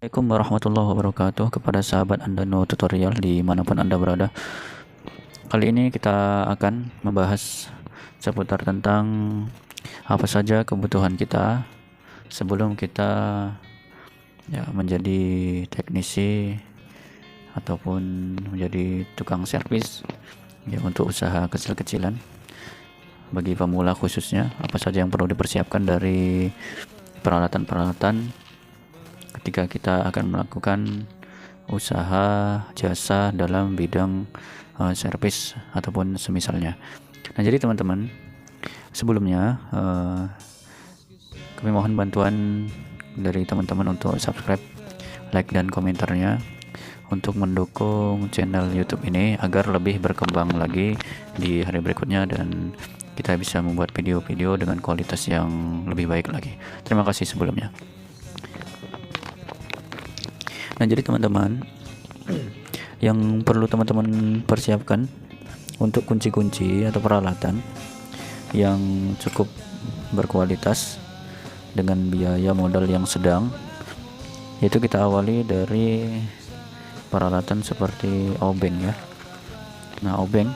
Assalamualaikum warahmatullahi wabarakatuh kepada sahabat Andano Tutorial dimanapun Anda berada. Kali ini kita akan membahas seputar tentang apa saja kebutuhan kita sebelum kita menjadi teknisi ataupun menjadi tukang servis untuk usaha kecil-kecilan. Bagi pemula khususnya, apa saja yang perlu dipersiapkan dari peralatan-peralatan ketika kita akan melakukan usaha jasa dalam bidang servis ataupun semisalnya. Nah, jadi teman-teman, sebelumnya kami mohon bantuan dari teman-teman untuk subscribe, like, dan komentarnya untuk mendukung channel YouTube ini agar lebih berkembang lagi di hari berikutnya dan kita bisa membuat video-video dengan kualitas yang lebih baik lagi. Terima kasih sebelumnya. Nah, jadi teman-teman, yang perlu teman-teman persiapkan untuk kunci-kunci atau peralatan yang cukup berkualitas dengan biaya modal yang sedang, yaitu kita awali dari peralatan seperti obeng ya. Nah, obeng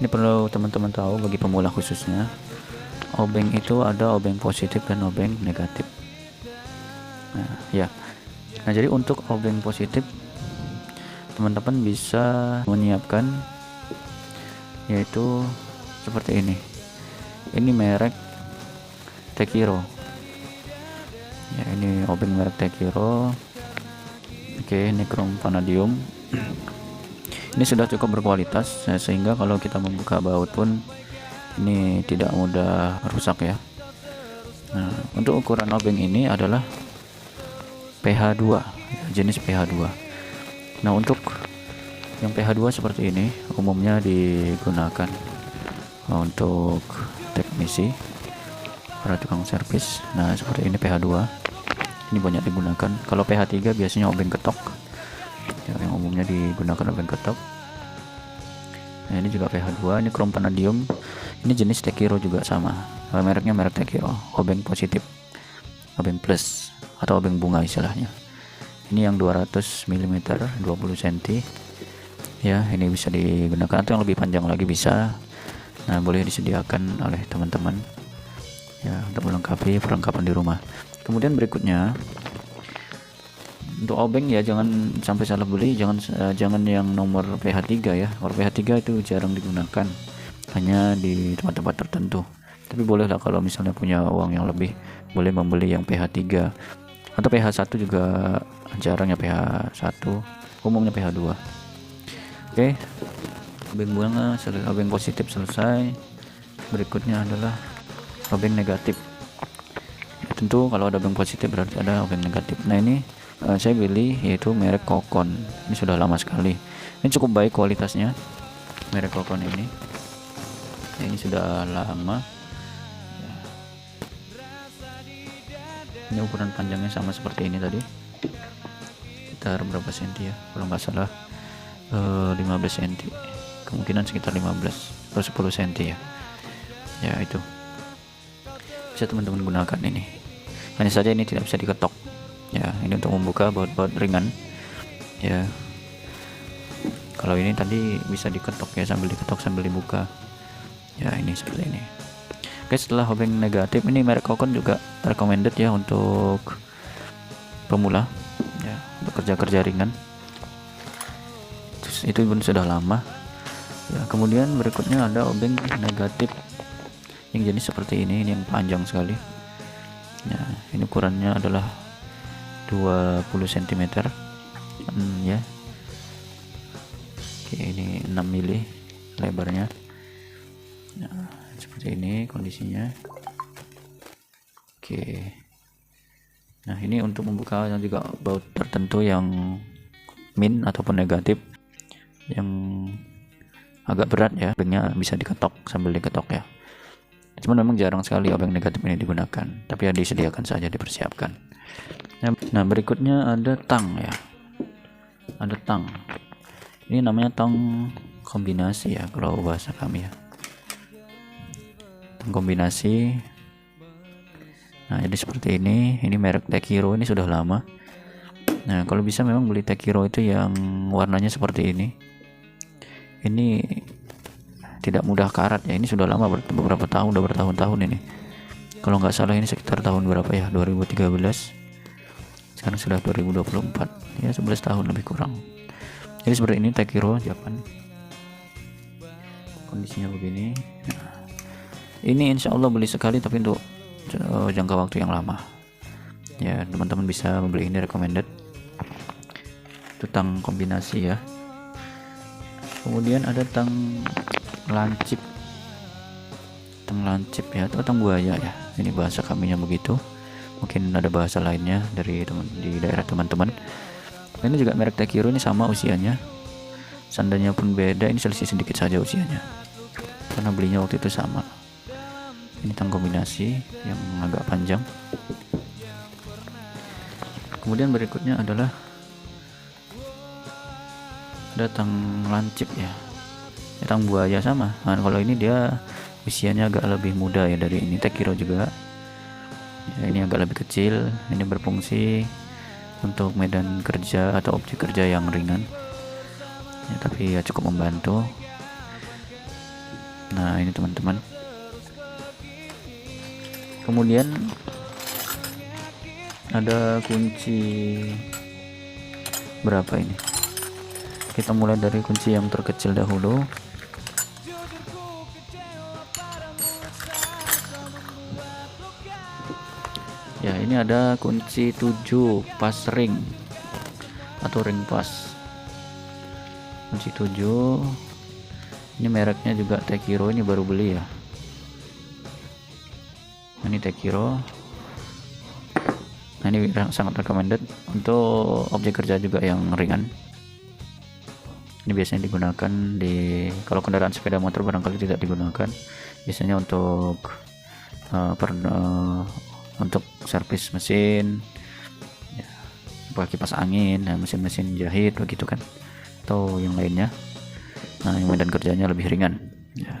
ini perlu teman-teman tahu bagi pemula khususnya. Obeng itu ada obeng positif dan obeng negatif. Nah, jadi untuk obeng positif teman-teman bisa menyiapkan yaitu seperti ini. Ini merek Tekiro. Ya, ini obeng merek Tekiro. Oke, ini krom vanadium. Ini sudah cukup berkualitas sehingga kalau kita membuka baut pun ini tidak mudah rusak ya. Nah, untuk ukuran obeng ini adalah PH2, jenis PH2. Nah, untuk yang PH2 seperti ini umumnya digunakan untuk teknisi, para tukang servis. Nah, seperti ini PH2. Ini banyak digunakan. Kalau PH3 biasanya obeng ketok. Ya, yang umumnya digunakan obeng ketok. Nah, ini juga PH2, ini krom vanadium. Ini jenis Tekiro juga sama. Mereknya merek Tekiro, obeng positif, obeng plus atau obeng bunga istilahnya. Ini yang 200 mm 20 cm ya, ini bisa digunakan atau yang lebih panjang lagi bisa. Nah, boleh disediakan oleh teman-teman ya untuk melengkapi perlengkapan di rumah. Kemudian berikutnya untuk obeng ya, jangan sampai salah beli, jangan yang nomor PH3 ya. Nomor PH3 itu jarang digunakan, hanya di tempat-tempat tertentu. Tapi bolehlah kalau misalnya punya uang yang lebih, boleh membeli yang PH3 atau PH1 juga jarang ya, PH1 umumnya PH2. Oke, obeng bunga, obeng positif selesai. Berikutnya adalah obeng negatif. Tentu kalau ada obeng positif berarti ada obeng negatif. Nah, ini saya pilih yaitu merek Kokon. Ini sudah lama sekali, ini cukup baik kualitasnya merek Kokon ini. Ini sudah lama. Ini ukuran panjangnya sama seperti ini tadi, sekitar berapa senti ya, kalau nggak salah 15 cm, kemungkinan sekitar 15 atau 10 cm ya. Itu bisa teman-teman gunakan. Ini hanya saja ini tidak bisa diketok ya, ini untuk membuka baut-baut ringan ya. Kalau ini tadi bisa diketok ya, sambil diketok sambil dibuka ya. Ini seperti ini. Oke, setelah obeng negatif, ini merek Kokon juga recommended ya untuk pemula ya, untuk kerja-kerja ringan. Terus, itu pun sudah lama ya. Kemudian berikutnya ada obeng negatif yang jenis seperti ini yang panjang sekali ya. Ini ukurannya adalah 20 cm ya. Oke, ini 6 mili lebarnya. Nah, seperti ini kondisinya. Oke, nah ini untuk membuka yang juga baut tertentu yang min ataupun negatif yang agak berat ya, obengnya bisa diketok sambil diketok ya. Cuman memang jarang sekali obeng negatif ini digunakan, tapi ya disediakan saja, dipersiapkan. Nah, berikutnya ada tang ya. Ada tang. Ini namanya tang kombinasi ya kalau bahasa kami ya. Tang kombinasi Nah, jadi seperti ini merek Tekiro, ini sudah lama. Nah, kalau bisa memang beli Tekiro itu yang warnanya seperti ini tidak mudah karat ya. Ini sudah lama, beberapa tahun, udah bertahun-tahun ini. Kalau nggak salah ini sekitar tahun berapa ya, 2013, sekarang sudah 2024 ya, 11 tahun lebih kurang. Jadi seperti ini Tekiro Japan, kondisinya begini. Nah, ini insya Allah beli sekali tapi untuk jangka waktu yang lama ya. Teman-teman bisa membeli ini, recommended. Itu tang kombinasi ya. Kemudian ada tang lancip ya, atau tang buaya ya, ini bahasa kaminya begitu, mungkin ada bahasa lainnya di daerah teman-teman. Ini juga merek Tekiro, ini sama usianya, sandanya pun beda, ini selisih sedikit saja usianya karena belinya waktu itu sama. Ini tang kombinasi yang agak panjang. Kemudian berikutnya adalah ada tang lancip ya, tang buaya sama. Nah, kalau ini dia usianya agak lebih muda ya dari ini Tekiro juga ya, ini agak lebih kecil. Ini berfungsi untuk medan kerja atau objek kerja yang ringan ya, tapi ya cukup membantu. Nah, ini teman-teman. Kemudian ada kunci berapa ini, kita mulai dari kunci yang terkecil dahulu. Ya, ini ada kunci 7 pas ring atau ring pas. Kunci 7 ini mereknya juga Tekiro, ini baru beli ya. Ini Tekiro. Nah, ini sangat recommended untuk objek kerja juga yang ringan. Ini biasanya digunakan kalau kendaraan sepeda motor barangkali tidak digunakan. Biasanya untuk untuk servis mesin ya, pakai kipas angin, mesin-mesin jahit begitu kan, atau yang lainnya. Nah, yang medan kerjanya lebih ringan ya.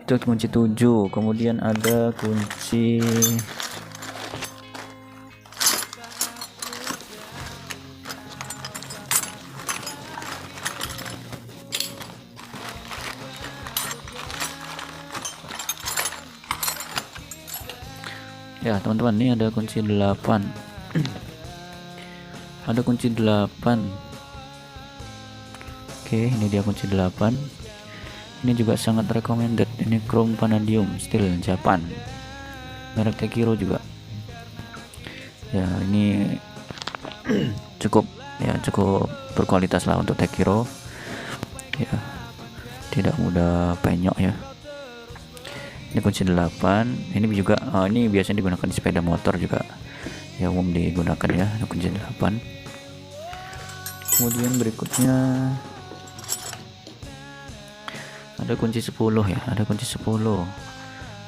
Itu kunci 7. Kemudian ada kunci ya teman-teman, ini ada kunci 8. Ada kunci 8. Oke, ini dia kunci 8. Ini juga sangat recommended. Ini chrome vanadium steel Japan, merek Tekiro juga ya. Ini cukup berkualitas lah untuk Tekiro ya, tidak mudah penyok ya. Ini kunci 8. Ini juga ini biasanya digunakan di sepeda motor juga ya, umum digunakan ya. Ini kunci 8. Kemudian berikutnya ada kunci 10 ya, ada kunci 10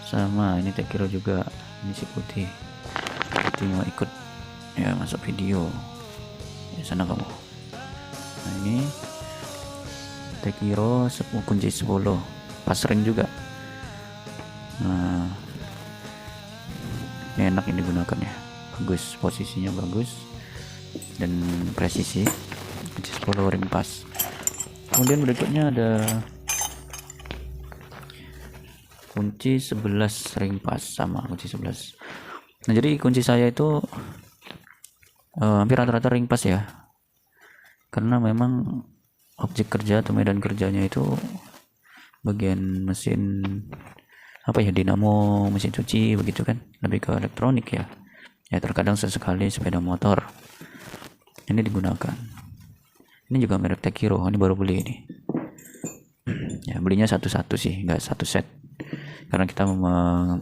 sama ini Tekiro juga. Ini si putih mau ikut ya masuk video ya, sana kamu. Nah, ini Tekiro kunci 10 pas ring juga. Nah, ini enak ini digunakan ya, bagus, posisinya bagus dan presisi. Kunci 10 ring pas. Kemudian berikutnya ada kunci 11 ring pas sama kunci 11. Nah, jadi kunci saya itu hampir rata-rata ring pas ya, karena memang objek kerja atau medan kerjanya itu bagian mesin dinamo, mesin cuci begitu kan, lebih ke elektronik ya. Ya, terkadang sesekali sepeda motor ini digunakan. Ini juga merek Tekiro, ini baru beli ini. Ya, belinya satu-satu sih, nggak satu set, karena kita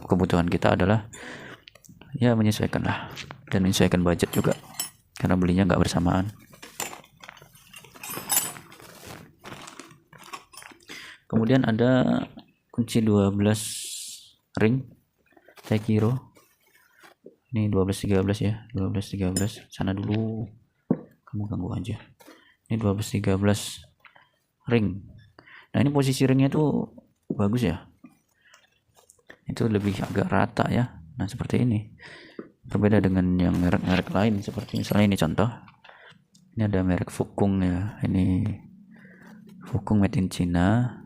kebutuhan kita adalah ya menyesuaikan lah, dan menyesuaikan budget juga, karena belinya nggak bersamaan. Kemudian ada kunci 12 ring Tekiro. Ini 12-13 ya, 12-13. Sana dulu, kamu ganggu aja. Ini 12-13 ring. Nah, ini posisi ringnya tuh bagus ya, itu lebih agak rata ya, Nah seperti ini, berbeda dengan yang merek-merek lain. Seperti misalnya ini contoh, ini ada merek Fukung ya, ini Fukung made in China.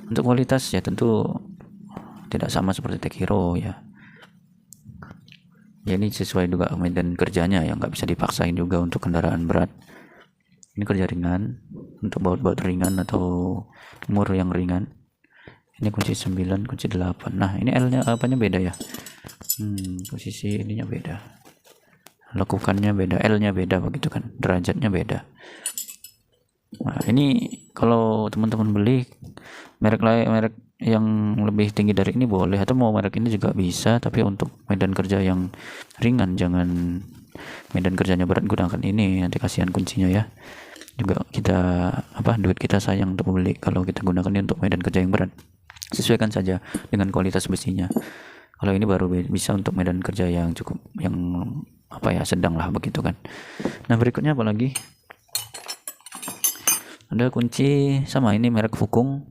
Untuk kualitas ya tentu tidak sama seperti Tech Hero ya. Ya ini sesuai juga medan kerjanya yang nggak bisa dipaksain juga untuk kendaraan berat. Ini kerja ringan untuk baut-baut ringan atau mur yang ringan. Ini kunci 9, kunci 8. Nah ini L nya apanya beda ya, posisi ininya beda, lekukannya beda, L nya beda begitu kan, derajatnya beda. Nah ini kalau teman-teman beli merek lain, merek yang lebih tinggi dari ini boleh, atau mau merek ini juga bisa, tapi untuk medan kerja yang ringan, jangan medan kerjanya berat gunakan ini, nanti kasihan kuncinya ya. Juga kita duit kita sayang untuk beli kalau kita gunakan ini untuk medan kerja yang berat. Sesuaikan saja dengan kualitas besinya. Kalau ini baru bisa untuk medan kerja yang cukup, yang sedang lah begitu kan. Nah berikutnya apa lagi, ada kunci sama, ini merek Fukung,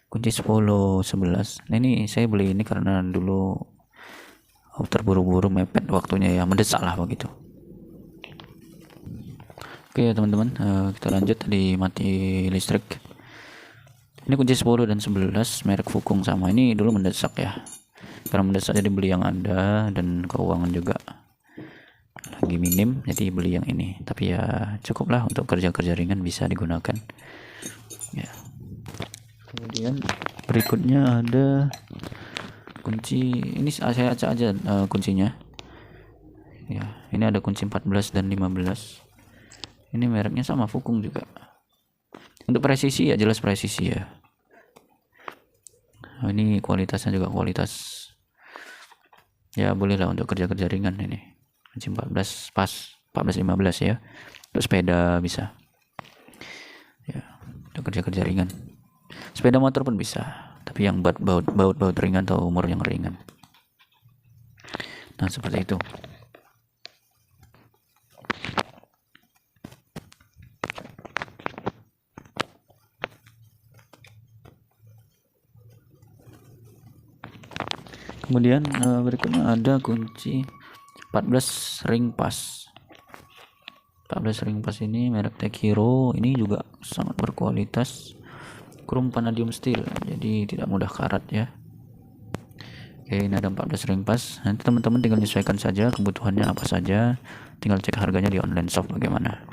kunci 10 11. Nah ini saya beli ini karena dulu terburu-buru, mepet waktunya ya, mendesak lah begitu. Oke teman-teman, kita lanjut, tadi mati listrik. Ini kunci 10 dan 11 merek Fukung sama, ini dulu mendesak ya, karena mendesak jadi beli yang ada, dan keuangan juga lagi minim jadi beli yang ini. Tapi ya cukup lah untuk kerja-kerja ringan, bisa digunakan ya. Kemudian berikutnya ada kunci, ini saya acak aja kuncinya ya. Ini ada kunci 14 dan 15. Ini mereknya sama, Fukung juga. Untuk presisi ya jelas presisi ya. Nah, ini kualitasnya juga kualitas ya, boleh lah untuk kerja-kerja ringan. Ini kunci 14 pas, 14 15 ya. Untuk sepeda bisa ya, untuk kerja-kerja ringan. Sepeda motor pun bisa, tapi yang baut ringan atau umur yang ringan. Nah seperti itu. Kemudian berikutnya ada kunci 14 ring pas. 14 ring pas ini merek Tech Hero, ini juga sangat berkualitas, chrome vanadium steel, jadi tidak mudah karat ya. Oke, ini ada 14 ring pas. Nanti teman-teman tinggal menyesuaikan saja kebutuhannya apa saja, tinggal cek harganya di online shop bagaimana.